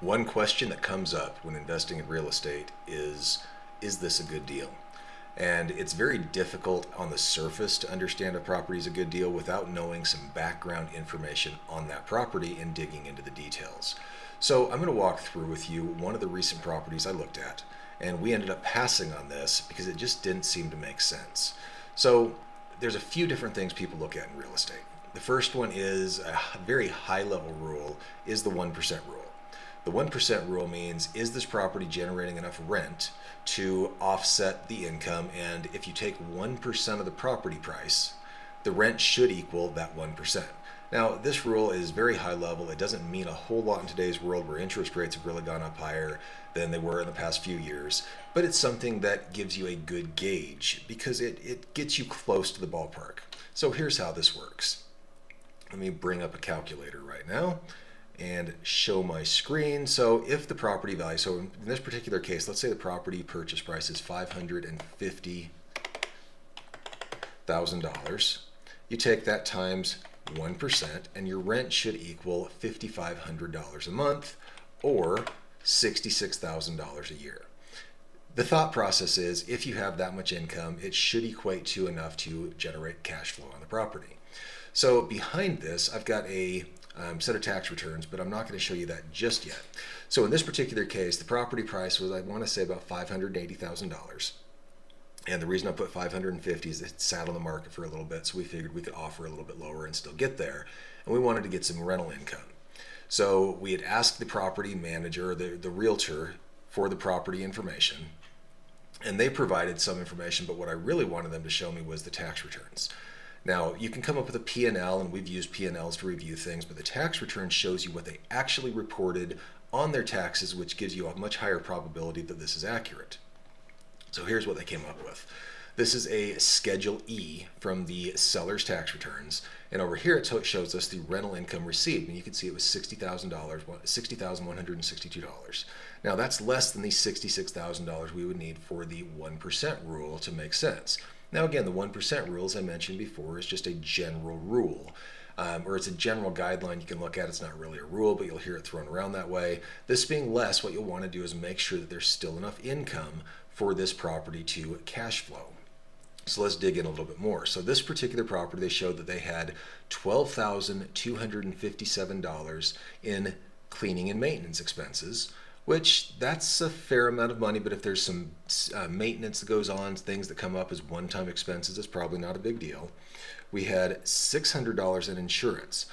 One question that comes up when investing in real estate is this a good deal? And it's very difficult on the surface to understand a property is a good deal without knowing some background information on that property and digging into the details. So I'm going to walk through with you one of the recent properties I looked at, and we ended up passing on this because it just didn't seem to make sense. So there's a few different things people look at in real estate. The first one is a very high level rule is the 1% rule. The 1% rule means, is this property generating enough rent to offset the income? And if you take 1% of the property price, the rent should equal that 1%. Now, this rule is very high level. It doesn't mean a whole lot in today's world where interest rates have really gone up higher than they were in the past few years, but it's something that gives you a good gauge because it gets you close to the ballpark. So here's how this works. Let me bring up a calculator right now and show my screen. So if the property value, so in this particular case, let's say the property purchase price is $550,000. You take that times 1% and your rent should equal $5,500 a month or $66,000 a year. The thought process is if you have that much income, it should equate to enough to generate cash flow on the property. So behind this, I've got a set of tax returns, but I'm not going to show you that just yet. So in this particular case, the property price was, I want to say, about $580,000. And the reason I put 550 is it sat on the market for a little bit, so we figured we could offer a little bit lower and still get there. And we wanted to get some rental income. So we had asked the property manager, the realtor, for the property information, and they provided some information, but what I really wanted them to show me was the tax returns. Now, you can come up with a P&L, and we've used P&Ls to review things, but the tax return shows you what they actually reported on their taxes, which gives you a much higher probability that this is accurate. So here's what they came up with. This is a Schedule E from the seller's tax returns, and over here it shows us the rental income received, and you can see it was $60,162. Now that's less than the $66,000 we would need for the 1% rule to make sense. Now again, the 1% rule, as I mentioned before, is just a general rule. Or it's a general guideline you can look at. It's not really a rule, but you'll hear it thrown around that way. This being less, what you'll want to do is make sure that there's still enough income for this property to cash flow. So let's dig in a little bit more. So this particular property, they showed that they had $12,257 in cleaning and maintenance expenses, which that's a fair amount of money, but if there's some maintenance that goes on, things that come up as one-time expenses, it's probably not a big deal. We had $600 in insurance.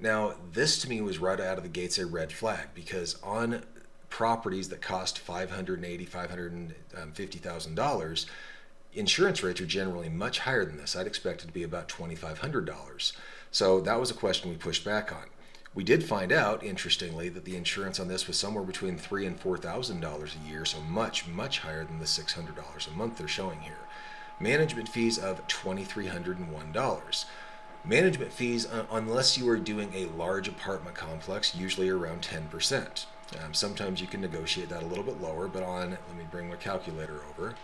Now, this to me was right out of the gates a red flag because on properties that cost $580,000, $550,000, insurance rates are generally much higher than this. I'd expect it to be about $2,500. So that was a question we pushed back on. We did find out, interestingly, that the insurance on this was somewhere between $3,000 and $4,000 a year, so much, much higher than the $600 a month they're showing here. Management fees of $2,301. Management fees, unless you are doing a large apartment complex, usually around 10%. Sometimes you can negotiate that a little bit lower, but let me bring my calculator over.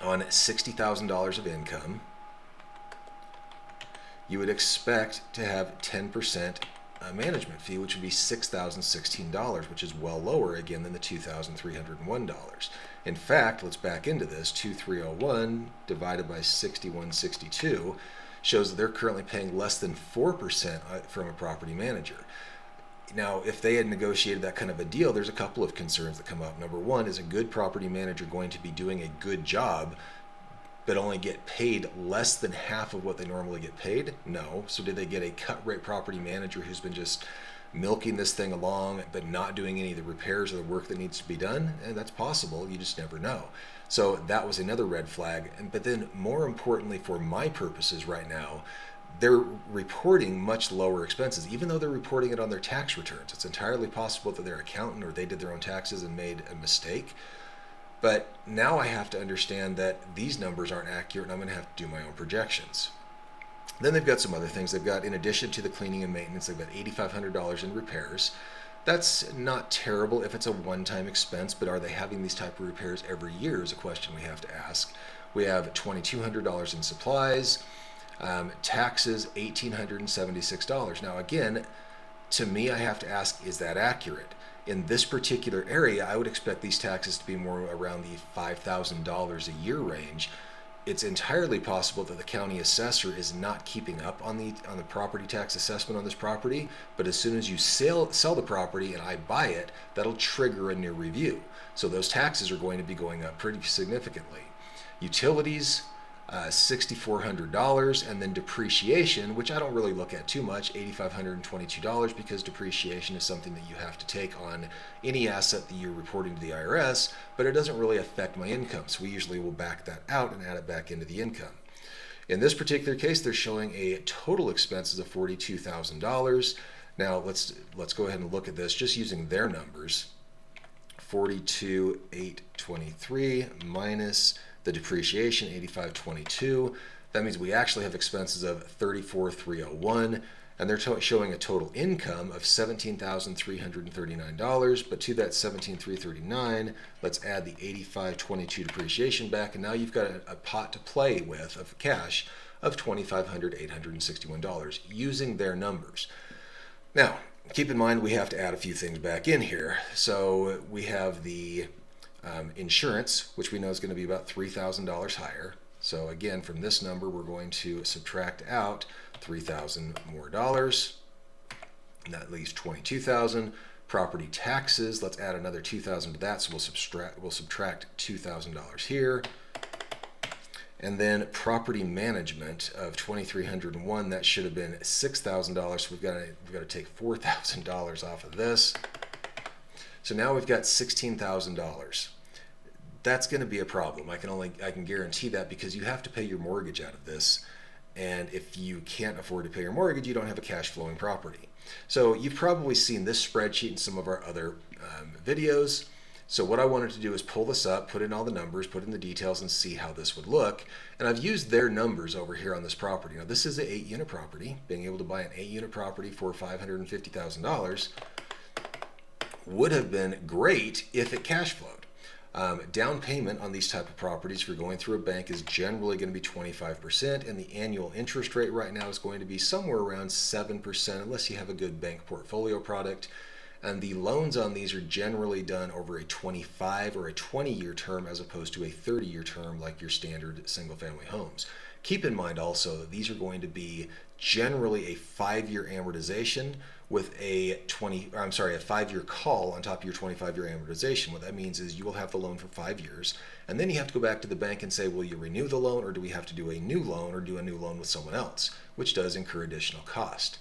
On $60,000 of income, you would expect to have 10% management fee, which would be $6,016, which is well lower again than the $2,301. In fact, let's back into this. 2,301 divided by 6,162 shows that they're currently paying less than 4% from a property manager. Now, if they had negotiated that kind of a deal, there's a couple of concerns that come up. Number one, is a good property manager going to be doing a good job but only get paid less than half of what they normally get paid? No. So did they get a cut rate property manager who's been just milking this thing along but not doing any of the repairs or the work that needs to be done? And that's possible. You just never know. So that was another red flag. But then more importantly for my purposes right now, they're reporting much lower expenses, even though they're reporting it on their tax returns. It's entirely possible that their accountant or they did their own taxes and made a mistake. But now I have to understand that these numbers aren't accurate and I'm going to have to do my own projections. Then they've got some other things. They've got, in addition to the cleaning and maintenance, they've got $8,500 in repairs. That's not terrible if it's a one-time expense, but are they having these type of repairs every year is a question we have to ask. We have $2,200 in supplies, taxes, $1,876. Now again, to me, I have to ask, is that accurate? In this particular area, I would expect these taxes to be more around the $5,000 a year range. It's entirely possible that the county assessor is not keeping up on the property tax assessment on this property, but as soon as you sell the property and I buy it, that'll trigger a new review. So those taxes are going to be going up pretty significantly. Utilities, $6,400, and then depreciation, which I don't really look at too much, $8,522, because depreciation is something that you have to take on any asset that you're reporting to the IRS, but it doesn't really affect my income, so we usually will back that out and add it back into the income. In this particular case, they're showing a total expenses of $42,000. Now let's go ahead and look at this just using their numbers. 42,823 minus the depreciation, 8522. That means we actually have expenses of 34,301, and they're showing a total income of $17,339. But to that 17,339, let's add the 8522 depreciation back, and now you've got a pot to play with of cash of $25,861 using their numbers. Now, keep in mind we have to add a few things back in here. So we have the insurance, which we know is going to be about $3,000 higher. So again, from this number, we're going to subtract out $3,000 more dollars, and that leaves $22,000. Property taxes, let's add another $2,000 to that, so we'll subtract $2,000 here. And then property management of $2,301, that should have been $6,000. So we've got to take $4,000 off of this. So now we've got $16,000. That's going to be a problem. I can guarantee that, because you have to pay your mortgage out of this. And if you can't afford to pay your mortgage, you don't have a cash flowing property. So you've probably seen this spreadsheet in some of our other videos. So what I wanted to do is pull this up, put in all the numbers, put in the details, and see how this would look. And I've used their numbers over here on this property. Now this is an 8-unit property. Being able to buy an 8-unit property for $550,000 would have been great if it cash flowed. Down payment on these type of properties, if you're going through a bank, is generally going to be 25%, and the annual interest rate right now is going to be somewhere around 7%, unless you have a good bank portfolio product. And the loans on these are generally done over a 25 or a 20-year term, as opposed to a 30-year term like your standard single-family homes. Keep in mind also that these are going to be generally a 5-year amortization with a 5-year call on top of your 25-year amortization. What that means is you will have the loan for 5 years, and then you have to go back to the bank and say, will you renew the loan, or do we have to do a new loan, or do a new loan with someone else, which does incur additional cost.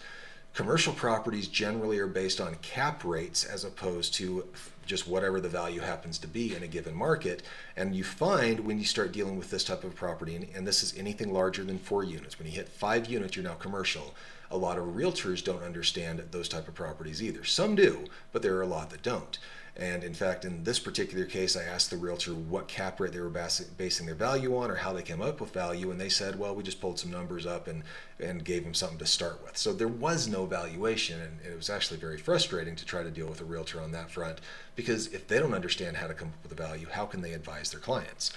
Commercial properties generally are based on cap rates as opposed to just whatever the value happens to be in a given market. And you find when you start dealing with this type of property, and this is anything larger than 4 units, when you hit 5 units, you're now commercial. A lot of realtors don't understand those type of properties either. Some do, but there are a lot that don't. And in fact, in this particular case, I asked the realtor what cap rate they were basing their value on, or how they came up with value, and they said, well, we just pulled some numbers up and gave them something to start with. So there was no valuation, and it was actually very frustrating to try to deal with a realtor on that front, because if they don't understand how to come up with a value, how can they advise their clients?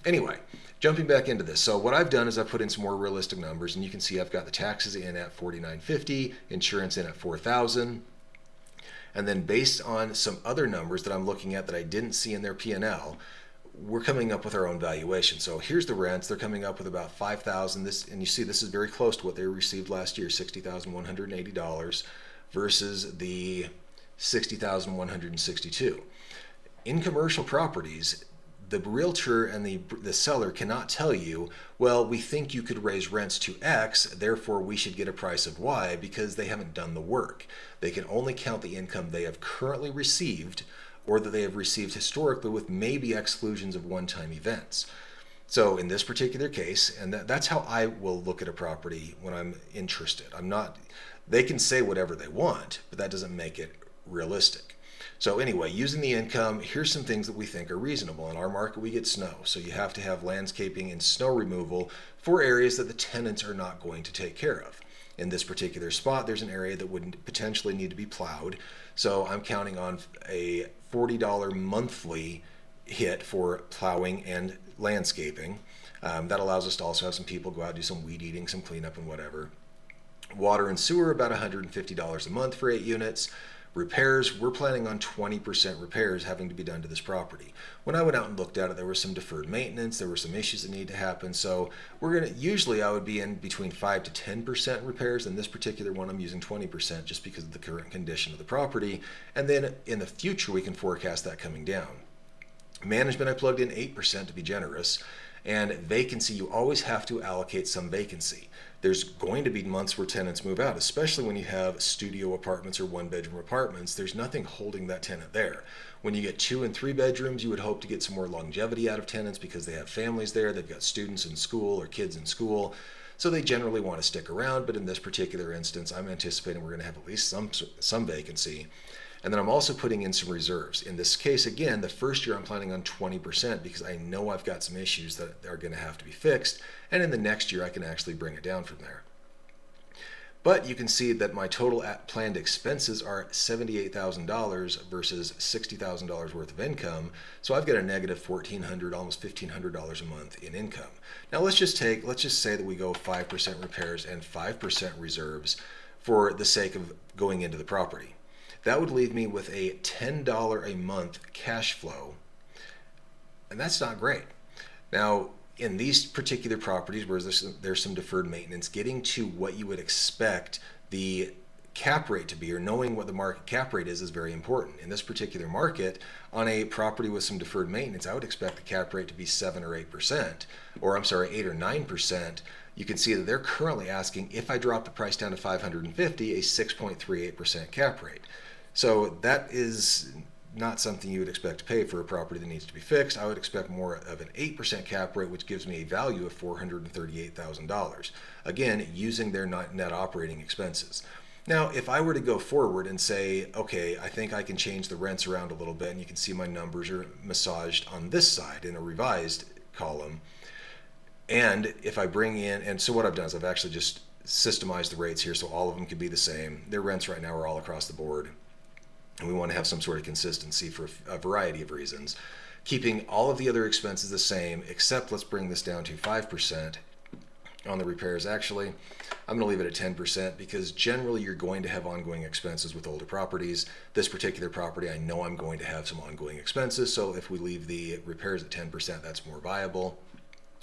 Anyway, jumping back into this. So what I've done is I've put in some more realistic numbers, and you can see I've got the taxes in at $4,950, insurance in at $4,000. And then based on some other numbers that I'm looking at that I didn't see in their P&L, we're coming up with our own valuation. So here's the rents. They're coming up with about $5,000. This, and you see this is very close to what they received last year, $60,180 versus the $60,162. In commercial properties, the realtor and the seller cannot tell you, well, we think you could raise rents to X, therefore we should get a price of Y, because they haven't done the work. They can only count the income they have currently received, or that they have received historically, with maybe exclusions of one-time events. So in this particular case, and that's how I will look at a property when I'm interested. They can say whatever they want, but that doesn't make it realistic. So anyway, using the income, here's some things that we think are reasonable. In our market, we get snow, so you have to have landscaping and snow removal for areas that the tenants are not going to take care of. In this particular spot, there's an area that would potentially need to be plowed, so I'm counting on a $40 monthly hit for plowing and landscaping. That allows us to also have some people go out and do some weed eating, some cleanup and whatever. Water and sewer, about $150 a month for 8 units. Repairs, we're planning on 20% repairs having to be done to this property. When I went out and looked at it, there was some deferred maintenance, there were some issues that need to happen. So usually I would be in between 5 to 10% repairs. In this particular one, I'm using 20% just because of the current condition of the property. And then in the future, we can forecast that coming down. Management, I plugged in 8% to be generous. And vacancy, you always have to allocate some vacancy. There's going to be months where tenants move out, especially when you have studio apartments or one-bedroom apartments. There's nothing holding that tenant there. When you get 2 and 3 bedrooms, you would hope to get some more longevity out of tenants because they have families there, they've got students in school or kids in school, so they generally want to stick around. But in this particular instance, I'm anticipating we're going to have at least some vacancy. And then I'm also putting in some reserves. In this case, again, the first year I'm planning on 20% because I know I've got some issues that are going to have to be fixed. And in the next year, I can actually bring it down from there. But you can see that my total planned expenses are $78,000 versus $60,000 worth of income. So I've got a negative $1,400, almost $1,500 a month in income. Now let's just say that we go 5% repairs and 5% reserves for the sake of going into the property. That would leave me with a $10 a month cash flow, and that's not great. Now, in these particular properties where there's some deferred maintenance, getting to what you would expect the cap rate to be, or knowing what the market cap rate is very important. In this particular market, on a property with some deferred maintenance, I would expect the cap rate to be 7 or 8%, or 8 or 9%. You can see that they're currently asking, if I drop the price down to $550, a 6.38% cap rate. So that is not something you would expect to pay for a property that needs to be fixed. I would expect more of an 8% cap rate, which gives me a value of $438,000. Again, using their net operating expenses. Now, if I were to go forward and say, okay, I think I can change the rents around a little bit, and you can see my numbers are massaged on this side in a revised column. And if I bring in, and so what I've done is I've actually just systemized the rates here so all of them could be the same. Their rents right now are all across the board. And we want to have some sort of consistency for a variety of reasons. Keeping all of the other expenses the same, except let's bring this down to 5% on the repairs. Actually, I'm going to leave it at 10% because generally you're going to have ongoing expenses with older properties. This particular property, I know I'm going to have some ongoing expenses, so if we leave the repairs at 10%, that's more viable.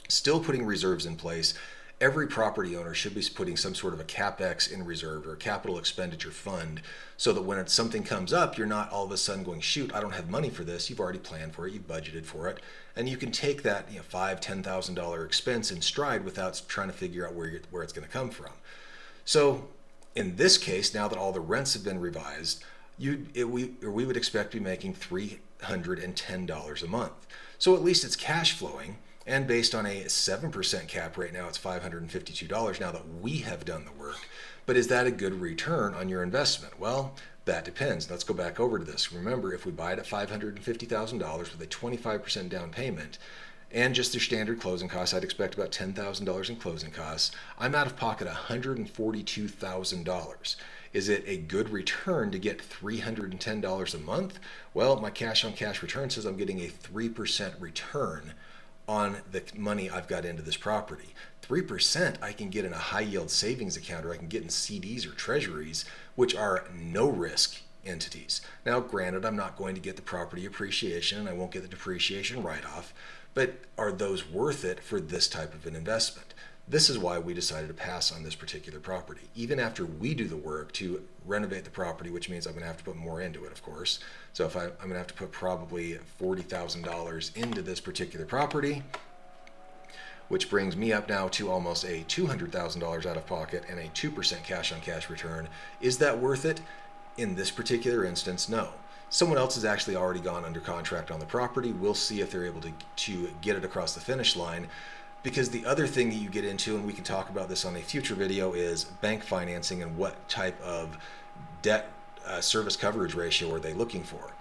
Still putting reserves in place. Every property owner should be putting some sort of a CapEx in reserve or a capital expenditure fund so that when something comes up, you're not all of a sudden going, shoot, I don't have money for this. You've already planned for it, you've budgeted for it, and you can take that $5,000, $10,000 expense in stride without trying to figure out where it's going to come from. So in this case, now that all the rents have been revised, we would expect to be making $310 a month. So at least it's cash flowing. And based on a 7% cap rate, now it's $552 now that we have done the work. But is that a good return on your investment? Well, that depends. Let's go back over to this. Remember, if we buy it at $550,000 with a 25% down payment and just their standard closing costs, I'd expect about $10,000 in closing costs. I'm out of pocket $142,000. Is it a good return to get $310 a month? Well, my cash on cash return says I'm getting a 3% return on the money I've got into this property. 3% I can get in a high yield savings account, or I can get in CDs or treasuries, which are no risk entities. Now, granted, I'm not going to get the property appreciation and I won't get the depreciation write-off, but are those worth it for this type of an investment? This is why we decided to pass on this particular property. Even after we do the work to renovate the property, which means I'm going to have to put more into it, of course. So if I'm going to have to put probably $40,000 into this particular property, which brings me up now to almost a $200,000 out of pocket and a 2% cash on cash return. Is that worth it? In this particular instance, no. Someone else has actually already gone under contract on the property. We'll see if they're able to get it across the finish line. Because the other thing that you get into, and we can talk about this on a future video, is bank financing and what type of debt service coverage ratio are they looking for.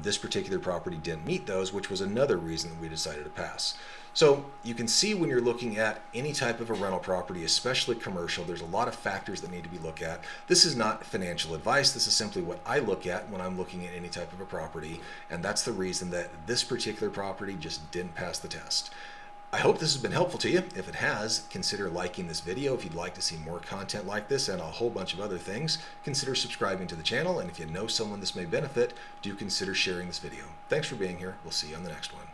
This particular property didn't meet those, which was another reason that we decided to pass. So you can see when you're looking at any type of a rental property, especially commercial, there's a lot of factors that need to be looked at. This is not financial advice. This is simply what I look at when I'm looking at any type of a property, and that's the reason that this particular property just didn't pass the test. I hope this has been helpful to you. If it has, consider liking this video. If you'd like to see more content like this and a whole bunch of other things, consider subscribing to the channel. And if you know someone this may benefit, do consider sharing this video. Thanks for being here. We'll see you on the next one.